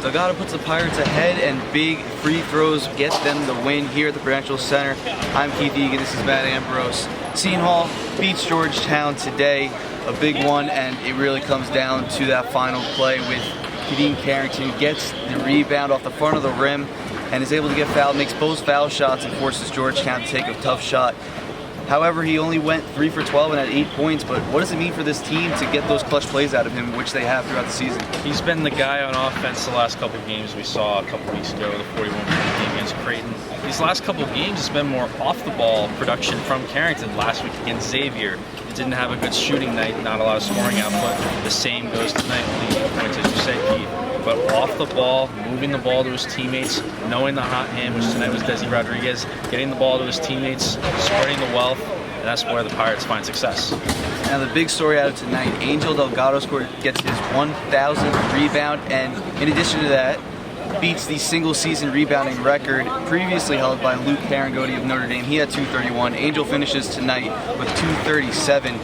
Delgado puts the Pirates ahead, and big free throws get them the win here at the Prudential Center. I'm Keith Egan, this is Matt Ambrose. Seton Hall beats Georgetown today, a big one, and it really comes down to that final play with Kadeem Carrington gets the rebound off the front of the rim and is able to get fouled, makes both foul shots, and forces Georgetown to take a tough shot. However, he only went 3 for 12 and had 8 points, but what does it mean for this team to get those clutch plays out of him, which they have throughout the season? He's been the guy on offense the last couple of games. We saw a couple weeks ago, the 41-point game against Creighton. These last couple of games, it's been more off-the-ball production from Carrington. Last week against Xavier, he didn't have a good shooting night, not a lot of scoring output. The same goes tonight, only 8 points, as you said, Keith. But off the ball, moving the ball to his teammates, knowing the hot hand, which tonight was Desi Rodrigues, getting the ball to his teammates, spreading the wealth, and that's where the Pirates find success. Now the big story out of tonight, Angel Delgado gets his 1,000th rebound, and in addition to that, beats the single-season rebounding record previously held by Luke Herringody of Notre Dame. He had 231. Angel finishes tonight with 237.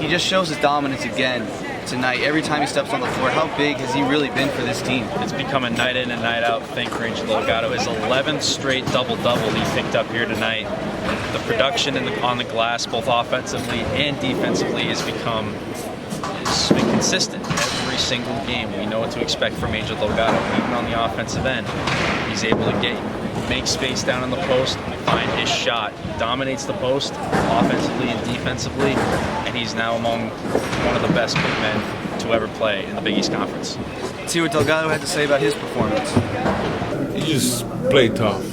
He just shows his dominance again tonight. Every time he steps on the floor, how big has he really been for this team? It's become a night in and night out thing for Angel Delgado. His 11th straight double-double he picked up here tonight. The production on the glass, both offensively and defensively, has been consistent every single game. We know what to expect from Angel Delgado, even on the offensive end. He's able to make space down in the post, find his shot. He dominates the post offensively and defensively, and he's now among one of the best big men to ever play in the Big East Conference. Let's see what Delgado had to say about his performance. He just played tough.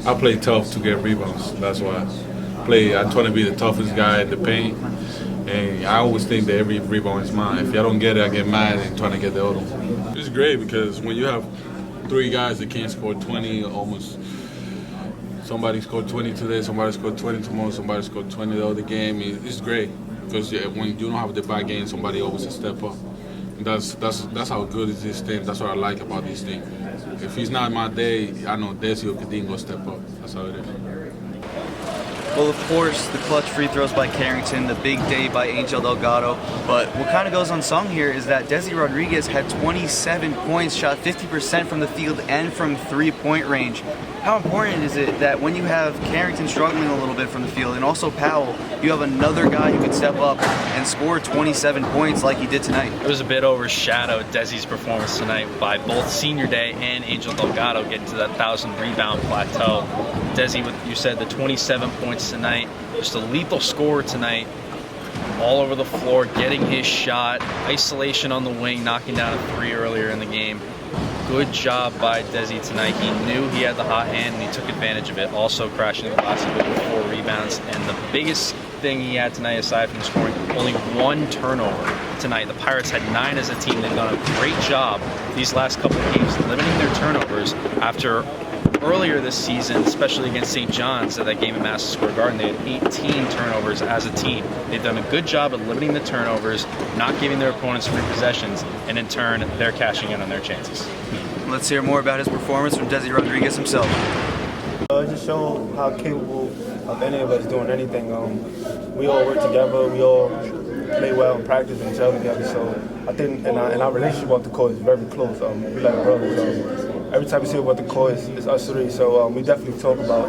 I play tough to get rebounds. That's why I try to be the toughest guy in the paint. And I always think that every rebound is mine. If I don't get it, I get mad and trying to get the other one. It's great because when you have 3 guys that can't score 20 almost, somebody scored 20 today, somebody scored 20 tomorrow, somebody scored 20 the other game, it's great. Because when you don't have the bad game, somebody always step up. And that's how good is this team. That's what I like about this team. If it's not my day, I know Desi or Kadeem will step up. That's how it is. Well, of course, the clutch free throws by Carrington, the big day by Angel Delgado. But what kind of goes unsung here is that Desi Rodrigues had 27 points, shot 50% from the field and from three-point range. How important is it that when you have Carrington struggling a little bit from the field and also Powell, you have another guy who can step up and score 27 points like he did tonight? It was a bit overshadowed, Desi's performance tonight, by both Senior Day and Angel Delgado getting to that 1,000 rebound plateau. Desi, you said the 27 points tonight, just a lethal scorer tonight, all over the floor, getting his shot, isolation on the wing, knocking down a 3 earlier in the game. Good job by Desi tonight. He knew he had the hot hand and he took advantage of it. Also crashing the glass a bit with 4 rebounds. And the biggest thing he had tonight, aside from scoring, only 1 turnover tonight. The Pirates had 9 as a team. They've done a great job these last couple of games limiting their turnovers after earlier this season, especially against St. John's at that game in Madison Square Garden. They had 18 turnovers as a team. They've done a good job of limiting the turnovers, not giving their opponents free possessions, and in turn, they're cashing in on their chances. Let's hear more about his performance from Desi Rodrigues himself. It just showed how capable of any of us doing anything. We all work together. We all play well and practice and gel together. So I think in our relationship with the court is very close. We like brothers. Every time we see what the court is us 3. So we definitely talk about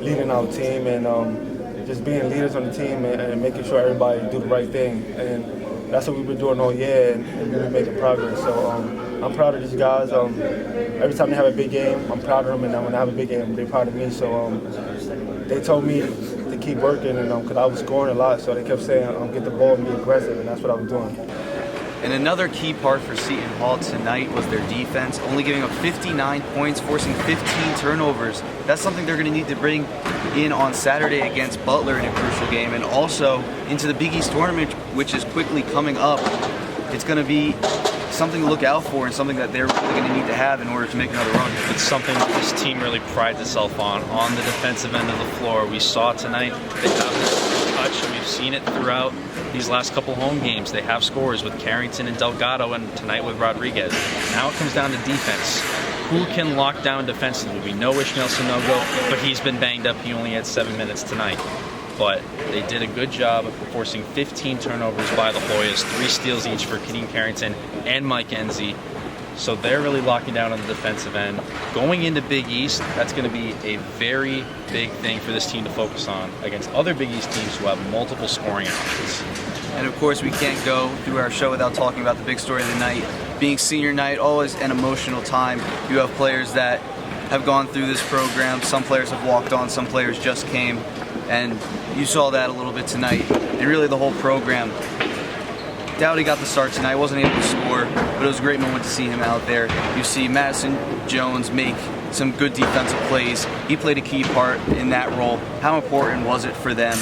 leading our team and just being leaders on the team and making sure everybody do the right thing. And that's what we've been doing all year, and we've been making progress. So I'm proud of these guys. Every time they have a big game, I'm proud of them, and when I have a big game, they're proud of me. So they told me to keep working, and because I was scoring a lot, so they kept saying, get the ball and be aggressive, and that's what I was doing. And another key part for Seton Hall tonight was their defense, only giving up 59 points, forcing 15 turnovers. That's something they're going to need to bring in on Saturday against Butler in a crucial game, and also into the Big East tournament, which is quickly coming up. It's going to be something to look out for and something that they're really going to need to have in order to make another run. It's something that this team really prides itself on the defensive end of the floor. We saw tonight they have this touch, and we've seen it throughout these last couple home games. They have scores with Carrington and Delgado, and tonight with Rodrigues. Now it comes down to defense. Who can lock down defensively? We know Ishmael Sanogo, but he's been banged up. He only had 7 minutes tonight. But they did a good job of forcing 15 turnovers by the Hoyas, 3 steals each for Kadeem Carrington and Mike Enzi. So they're really locking down on the defensive end. Going into Big East, that's going to be a very big thing for this team to focus on against other Big East teams who have multiple scoring options. And of course, we can't go through our show without talking about the big story of the night. Being senior night, always an emotional time. You have players that have gone through this program. Some players have walked on, some players just came. And you saw that a little bit tonight. And really the whole program. Dowdy got the start tonight, wasn't able to score, but it was a great moment to see him out there. You see Madison Jones make some good defensive plays. He played a key part in that role. How important was it for them?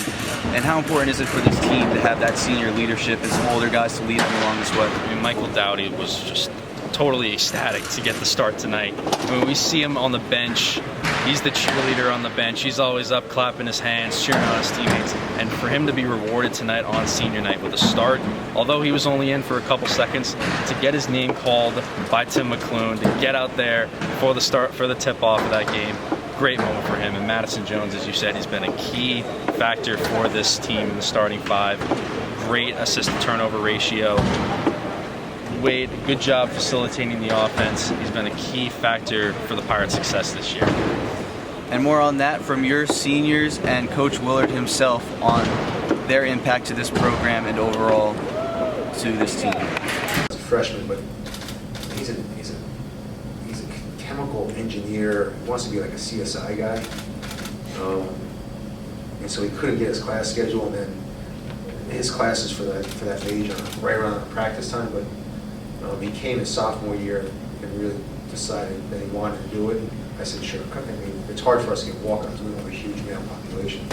And how important is it for this team to have that senior leadership and some older guys to lead them along this way? I mean, Michael Dowdy was just totally ecstatic to get the start tonight. When we see him on the bench, he's the cheerleader on the bench. He's always up clapping his hands, cheering on his teammates. And for him to be rewarded tonight on senior night with a start, although he was only in for a couple seconds, to get his name called by Tim McClune, to get out there for the start, for the tip-off of that game, great moment for him. And Madison Jones, as you said, he's been a key factor for this team in the starting five. Great assist-to-turnover ratio. Wade, good job facilitating the offense. He's been a key factor for the Pirates' success this year. And more on that from your seniors and Coach Willard himself on their impact to this program and overall to this team. He's a freshman, but he's a chemical engineer. He wants to be like a CSI guy. And so he couldn't get his class schedule, and then his classes for that age are right around practice time, but he came his sophomore year and really decided that he wanted to do it. I said, sure. I mean, it's hard for us to get walk-ons. We don't have a huge male population.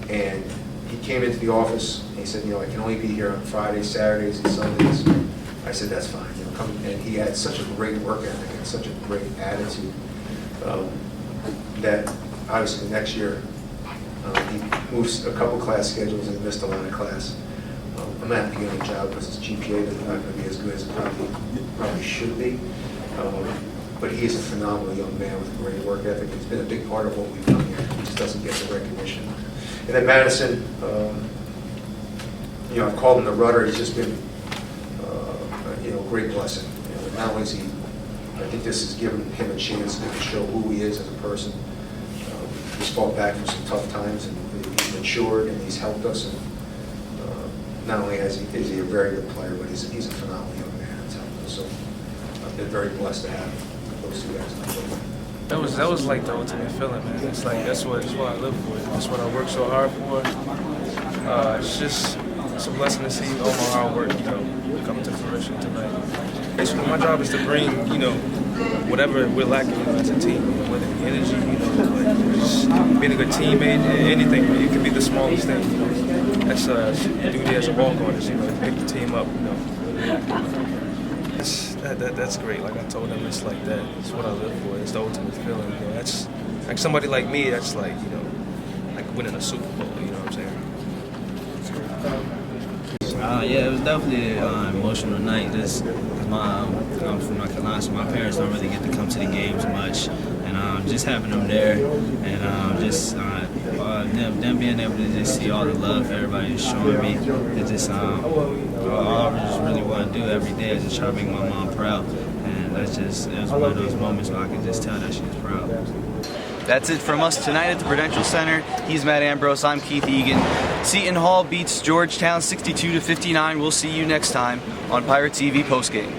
And he came into the office and he said, I can only be here on Fridays, Saturdays, and Sundays. I said, that's fine. Come. And he had such a great work ethic and such a great attitude that obviously the next year he moves a couple class schedules and missed a lot of class. I'm not happy to get a job because his GPA is not going to be as good as it probably should be. But he is a phenomenal young man with a great work ethic. It's been a big part of what we've done here. He just doesn't get the recognition. And then Madison, I've called him the rudder. He's just been, a great blessing. Not only is he, I think this has given him a chance to show who he is as a person. He's fought back from some tough times, and he's matured, and he's helped us. And not only is he a very good player, but he's a phenomenal young man. It's helped us. So I've been very blessed to have those two guys in the program. That was like the ultimate feeling, man. It's like that's what I live for. That's what I work so hard for. It's a blessing to see all my hard work, come to fruition tonight. Basically, my job is to bring, whatever we're lacking as a team, whether it be energy, just being a good teammate, anything. It could be the smallest thing. That's duty as a walk-on is, to pick the team up. That's great. Like I told them, it's like that. It's what I live for. It's the ultimate feeling. That's like somebody like me. That's like like winning a Super Bowl. You know what I'm saying? Yeah, it was definitely an emotional night. I'm from North Carolina, so my parents don't really get to come to the games much, and just having them there, and them being able to just see all the love everybody is showing me. It's just all I just really want to do every day is just try to make my mom proud, and it was one of those moments where I could just tell that she was proud. That's it from us tonight at the Prudential Center. He's Matt Ambrose. I'm Keith Egan. Seton Hall beats Georgetown 62-59. We'll see you next time on Pirate TV Postgame.